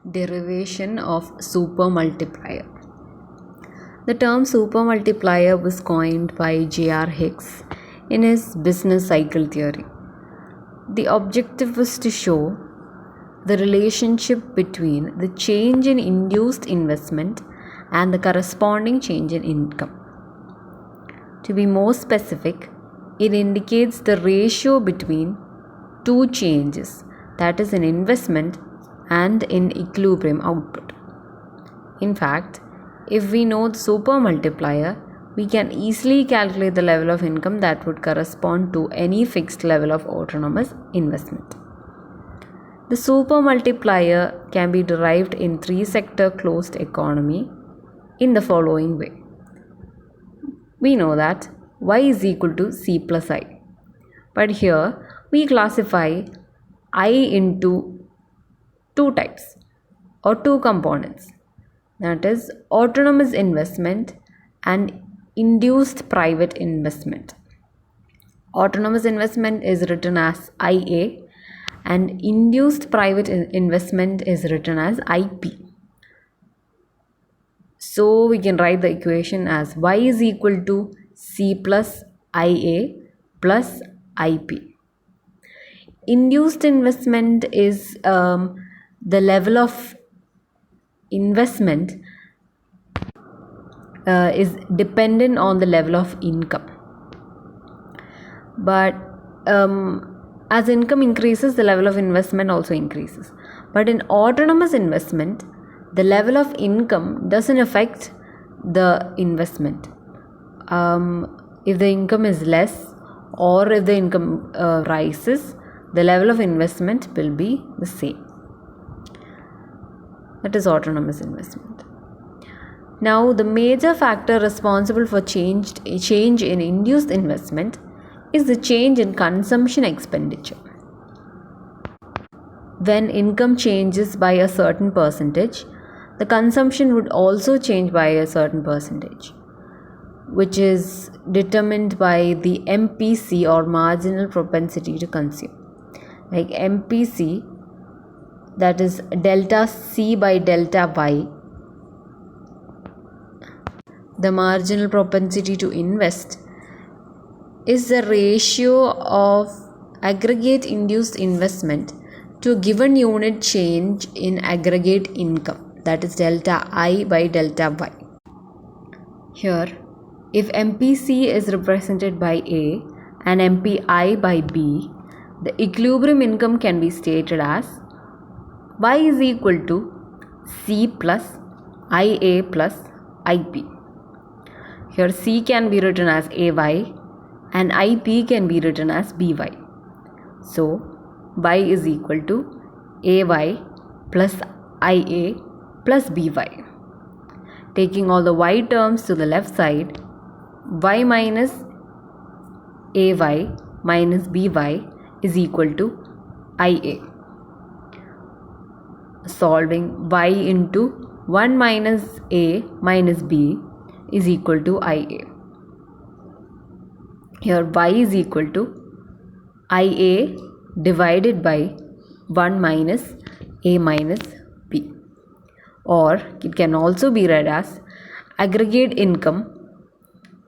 Derivation of supermultiplier. The term supermultiplier was coined by J.R. Hicks in his business cycle theory. The objective was to show the relationship between the change in induced investment and the corresponding change in income. To be more specific, it indicates the ratio between two changes, that is, in investment and in equilibrium output. In fact, if we know the supermultiplier, we can easily calculate the level of income that would correspond to any fixed level of autonomous investment. The supermultiplier can be derived in three-sector closed economy in the following way. We know that y is equal to c plus I. But here we classify I into two types or two components, that is autonomous investment and induced private investment. Autonomous investment is written as IA and induced private investment is written as IP. So we can write the equation as y is equal to C plus IA plus IP. Induced investment is the level of investment is dependent on the level of income. But as income increases, the level of investment also increases. But in autonomous investment, the level of income doesn't affect the investment. If the income is less or if the income rises, the level of investment will be the same. That is autonomous investment. Now, the major factor responsible for change in induced investment is the change in consumption expenditure. When income changes by a certain percentage, the consumption would also change by a certain percentage, which is determined by the MPC or marginal propensity to consume. Like MPC, that is delta C by delta Y, the marginal propensity to invest, is the ratio of aggregate induced investment to a given unit change in aggregate income, that is delta I by delta Y. Here, if MPC is represented by A and MPI by B, the equilibrium income can be stated as Y is equal to C plus IA plus IP. Here C can be written as AY and IP can be written as BY. So Y is equal to AY plus IA plus BY. Taking all the Y terms to the left side, Y minus AY minus BY is equal to IA. Solving Y into 1 minus A minus B is equal to IA. Here Y is equal to IA divided by 1 minus A minus B. Or it can also be read as aggregate income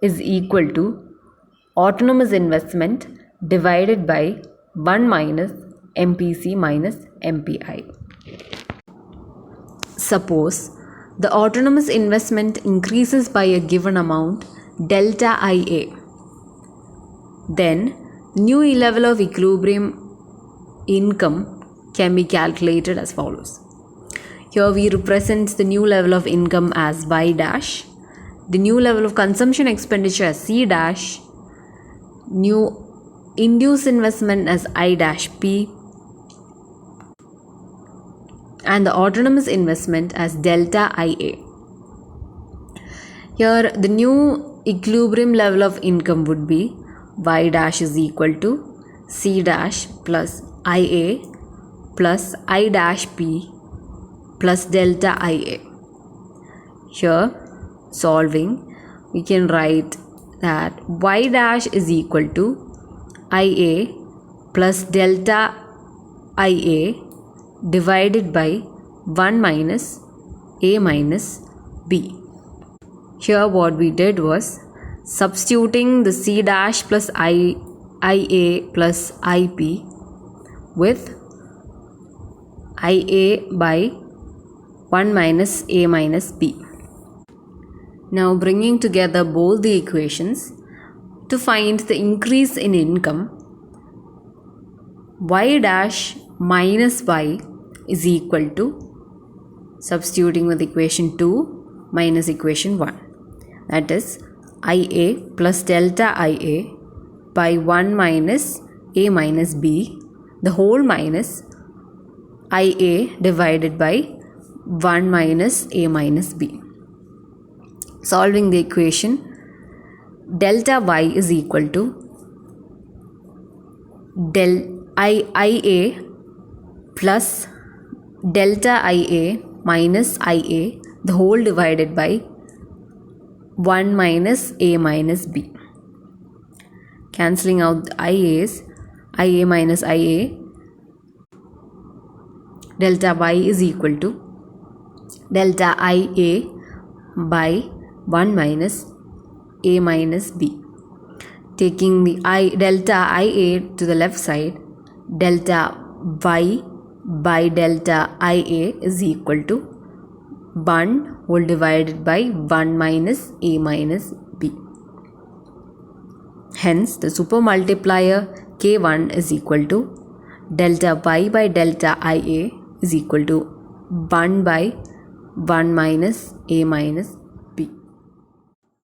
is equal to autonomous investment divided by 1 minus MPC minus MPI. Suppose the autonomous investment increases by a given amount delta IA. Then new level of equilibrium income can be calculated as follows. Here we represent the new level of income as Y dash, the new level of consumption expenditure as C dash, new induced investment as I dash P, and the autonomous investment as delta IA. Here the new equilibrium level of income would be Y dash is equal to C dash plus IA plus I dash P plus delta IA. Here solving, we can write that Y dash is equal to IA plus delta IA divided by 1 minus a minus b. Here what we did was substituting the c dash plus ia plus ip with ia by 1 minus a minus b. Now bringing together both the equations to find the increase in income, y dash minus y is equal to, substituting with equation 2 minus equation 1, that is ia plus delta ia by 1 minus a minus b, the whole minus ia divided by 1 minus a minus b. Solving the equation, delta y is equal to ia plus delta ia minus ia, the whole divided by 1 minus a minus b. Cancelling out the ias, ia minus ia, delta y is equal to delta ia by 1 minus a minus b. Taking the delta ia to the left side, delta y by delta ia is equal to 1 whole divided by 1 minus a minus b. Hence, the super multiplier K1 is equal to delta y by delta ia is equal to 1 by 1 minus a minus